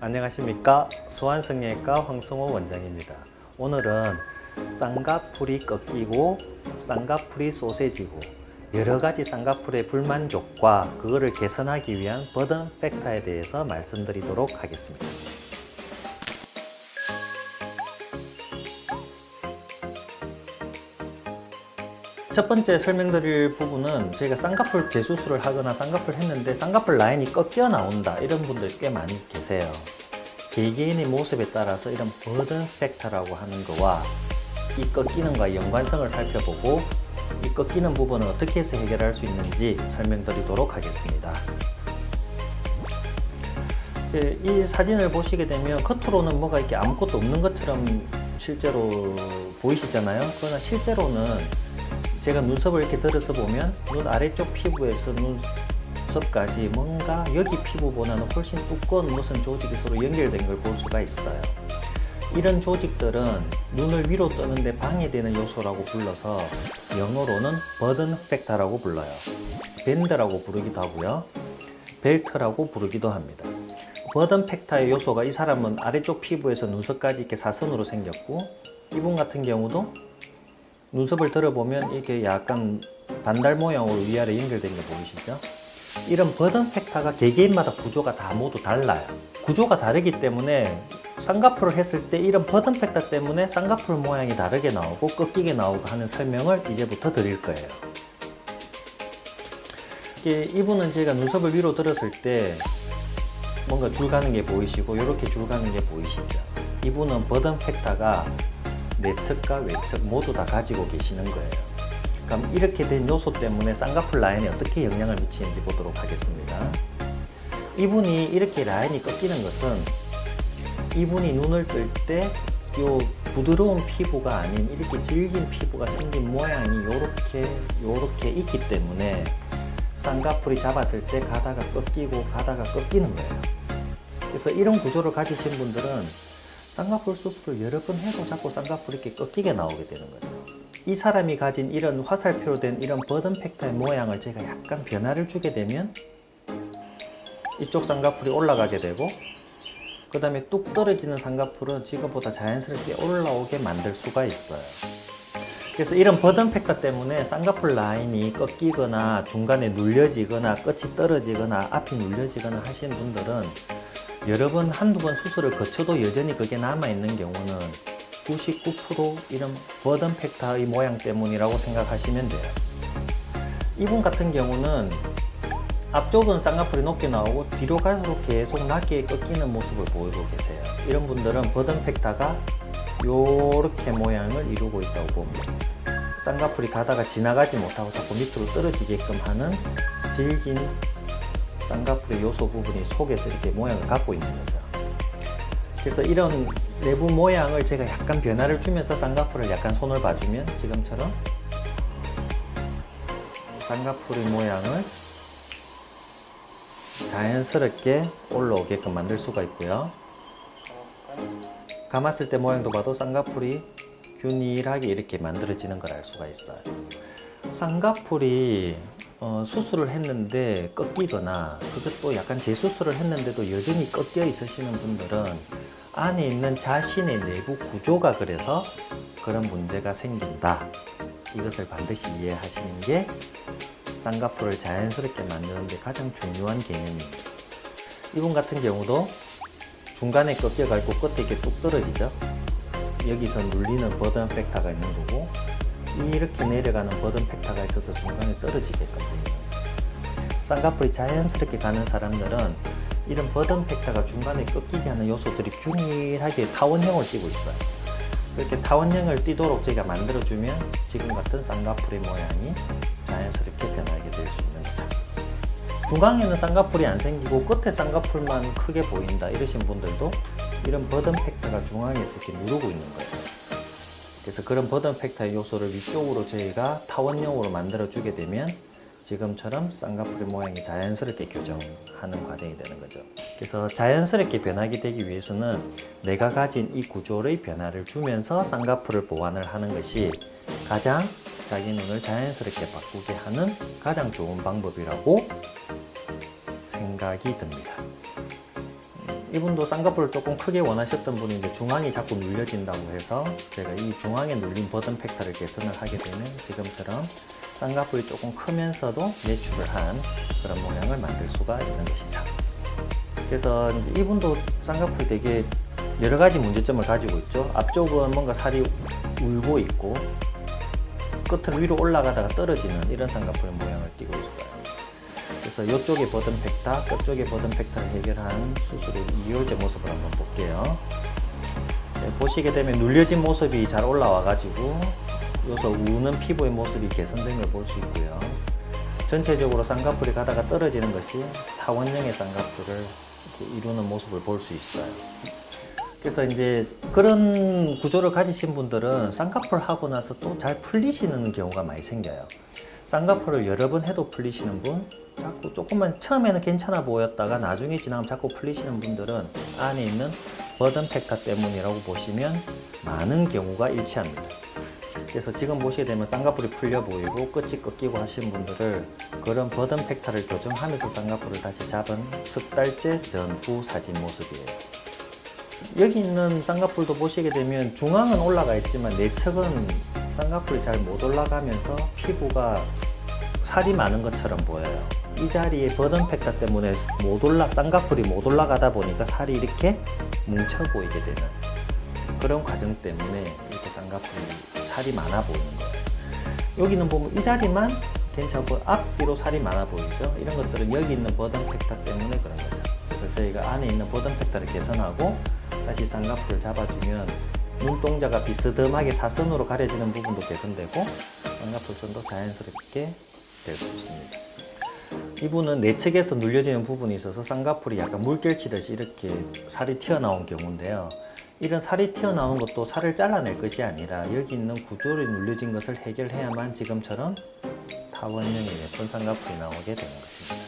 안녕하십니까. 소환성형외과 황승호 원장입니다. 오늘은 쌍꺼풀이 꺾이고 쌍꺼풀이 소세지고 여러가지 쌍꺼풀의 불만족과 그거를 개선하기 위한 버든 팩터에 대해서 말씀드리도록 하겠습니다. 첫 번째 설명드릴 부분은 저희가 쌍꺼풀 재수술을 하거나 쌍꺼풀 했는데 쌍꺼풀 라인이 꺾여 나온다 이런 분들 꽤 많이 계세요. 개개인의 모습에 따라서 이런 버든 팩터라고 하는 거와 이 꺾이는 거와 연관성을 살펴보고 이 꺾이는 부분을 어떻게 해서 해결할 수 있는지 설명드리도록 하겠습니다. 이 사진을 보시게 되면 겉으로는 뭐가 이렇게 아무것도 없는 것처럼 실제로 보이시잖아요. 그러나 실제로는 제가 눈썹을 이렇게 들어서 보면 눈 아래쪽 피부에서 눈썹까지 뭔가 여기 피부보다는 훨씬 두꺼운 무슨 조직이 서로 연결된 걸 볼 수가 있어요. 이런 조직들은 눈을 위로 뜨는데 방해되는 요소라고 불러서 영어로는 버든 팩터라고 불러요. 밴드라고 부르기도 하고요. 벨트라고 부르기도 합니다. 버든 팩터의 요소가 이 사람은 아래쪽 피부에서 눈썹까지 이렇게 사선으로 생겼고 이분 같은 경우도 눈썹을 들어보면 이렇게 약간 반달 모양으로 위아래 연결된 게 보이시죠? 이런 버든 팩터가 개개인마다 구조가 다 모두 달라요. 구조가 다르기 때문에 쌍꺼풀을 했을 때 이런 버든 팩터 때문에 쌍꺼풀 모양이 다르게 나오고 꺾이게 나오고 하는 설명을 이제부터 드릴 거예요. 이분은 제가 눈썹을 위로 들었을 때 뭔가 줄 가는 게 보이시고 이렇게 줄 가는 게 보이시죠? 이분은 버든 팩터가 내측과 외측 모두 다 가지고 계시는 거예요. 그럼 이렇게 된 요소 때문에 쌍꺼풀 라인에 어떻게 영향을 미치는지 보도록 하겠습니다. 이분이 이렇게 라인이 꺾이는 것은 이분이 눈을 뜰 때 요 부드러운 피부가 아닌 이렇게 질긴 피부가 생긴 모양이 요렇게 있기 때문에 쌍꺼풀이 잡았을 때 가다가 꺾이고 가다가 꺾이는 거예요. 그래서 이런 구조를 가지신 분들은 쌍꺼풀 수술을 여러 번 해도 자꾸 쌍꺼풀이 이렇게 꺾이게 나오게 되는 거죠. 이 사람이 가진 이런 화살표로 된 이런 버든 팩터의 모양을 제가 약간 변화를 주게 되면 이쪽 쌍꺼풀이 올라가게 되고 그 다음에 뚝 떨어지는 쌍꺼풀은 지금보다 자연스럽게 올라오게 만들 수가 있어요. 그래서 이런 버든 팩터 때문에 쌍꺼풀 라인이 꺾이거나 중간에 눌려지거나 끝이 떨어지거나 앞이 눌려지거나 하시는 분들은 여러 번, 한두 번 수술을 거쳐도 여전히 그게 남아있는 경우는 99% 이런 버든 팩터의 모양 때문이라고 생각하시면 돼요. 이분 같은 경우는 앞쪽은 쌍꺼풀이 높게 나오고 뒤로 갈수록 계속 낮게 꺾이는 모습을 보이고 계세요. 이런 분들은 버든 팩터가 요렇게 모양을 이루고 있다고 봅니다. 쌍꺼풀이 가다가 지나가지 못하고 자꾸 밑으로 떨어지게끔 하는 질긴 쌍꺼풀의 요소 부분이 속에서 이렇게 모양을 갖고 있는 거죠. 그래서 이런 내부 모양을 제가 약간 변화를 주면서 쌍꺼풀을 약간 손을 봐주면 지금처럼 쌍꺼풀의 모양을 자연스럽게 올라오게끔 만들 수가 있고요. 감았을 때 모양도 봐도 쌍꺼풀이 균일하게 이렇게 만들어지는 걸 알 수가 있어요. 쌍꺼풀이 수술을 했는데 꺾이거나 그것도 약간 재수술을 했는데도 여전히 꺾여 있으시는 분들은 안에 있는 자신의 내부 구조가 그래서 그런 문제가 생긴다. 이것을 반드시 이해하시는 게 쌍꺼풀을 자연스럽게 만드는 데 가장 중요한 개념입니다. 이분 같은 경우도 중간에 꺾여가지고 끝에 이렇게 뚝 떨어지죠. 여기서 눌리는 버든 팩터가 있는 거고 이렇게 내려가는 버든 팩터가 있어서 중간에 떨어지게끔 됩니다. 쌍꺼풀이 자연스럽게 가는 사람들은 이런 버든 팩터가 중간에 꺾이게 하는 요소들이 균일하게 타원형을 띠고 있어요. 이렇게 타원형을 띠도록 저희가 만들어주면 지금 같은 쌍꺼풀의 모양이 자연스럽게 변하게 될 수 있는 거죠. 중앙에는 쌍꺼풀이 안 생기고 끝에 쌍꺼풀만 크게 보인다 이러신 분들도 이런 버든 팩터가 중앙에서 이렇게 누르고 있는 거예요. 그래서 그런 버든 팩터의 요소를 위쪽으로 저희가 타원형으로 만들어 주게 되면 지금처럼 쌍꺼풀의 모양이 자연스럽게 교정하는 과정이 되는 거죠. 그래서 자연스럽게 변하게 되기 위해서는 내가 가진 이 구조의 변화를 주면서 쌍꺼풀을 보완을 하는 것이 가장 자기 눈을 자연스럽게 바꾸게 하는 가장 좋은 방법이라고 생각이 듭니다. 이분도 쌍꺼풀을 조금 크게 원하셨던 분인데 중앙이 자꾸 눌려진다고 해서 제가 이 중앙에 눌린 버든 팩터를 개선을 하게 되면 지금처럼 쌍꺼풀이 조금 크면서도 내추럴한 그런 모양을 만들 수가 있는 것이죠. 그래서 이제 이분도 쌍꺼풀 되게 여러 가지 문제점을 가지고 있죠. 앞쪽은 뭔가 살이 울고 있고 끝은 위로 올라가다가 떨어지는 이런 쌍꺼풀 모양을 띠고 있어요. 그래서 이쪽에 버든 팩타, 끝쪽에 버든 팩타를 해결한 수술의 2호제 모습을 한번 볼게요. 네, 보시게 되면 눌려진 모습이 잘 올라와 가지고 여기서 우는 피부의 모습이 개선된 걸 볼 수 있고요. 전체적으로 쌍꺼풀이 가다가 떨어지는 것이 타원형의 쌍꺼풀을 이렇게 이루는 모습을 볼 수 있어요. 그래서 이제 그런 구조를 가지신 분들은 쌍꺼풀 하고 나서 또 잘 풀리시는 경우가 많이 생겨요. 쌍꺼풀을 여러 번 해도 풀리시는 분, 자꾸 조금만 처음에는 괜찮아 보였다가 나중에 지나면 자꾸 풀리시는 분들은 안에 있는 버든 팩타 때문이라고 보시면 많은 경우가 일치합니다. 그래서 지금 보시게 되면 쌍꺼풀이 풀려 보이고 끝이 꺾이고 하신 분들을 그런 버든 팩타를 교정하면서 쌍꺼풀을 다시 잡은 석 달째 전후 사진 모습이에요. 여기 있는 쌍꺼풀도 보시게 되면 중앙은 올라가 있지만 내측은 쌍꺼풀이 잘 못 올라가면서 피부가 살이 많은 것처럼 보여요. 이 자리에 버든 팩타 때문에 쌍꺼풀이 못 올라가다 보니까 살이 이렇게 뭉쳐 보이게 되는 그런 과정 때문에 이렇게 쌍꺼풀이 살이 많아 보이는 거예요. 여기는 보면 이 자리만 괜찮고 앞뒤로 살이 많아 보이죠. 이런 것들은 여기 있는 버든 팩타 때문에 그런 거죠. 그래서 저희가 안에 있는 버든 팩타를 개선하고 다시 쌍꺼풀을 잡아주면 눈동자가 비스듬하게 사선으로 가려지는 부분도 개선되고 쌍꺼풀선도 자연스럽게 될 수 있습니다. 이분은 내측에서 눌려지는 부분이 있어서 쌍꺼풀이 약간 물결 치듯이 이렇게 살이 튀어나온 경우인데요. 이런 살이 튀어나온 것도 살을 잘라낼 것이 아니라 여기 있는 구조로 눌려진 것을 해결해야만 지금처럼 타원형의 예쁜 쌍꺼풀이 나오게 되는 것입니다.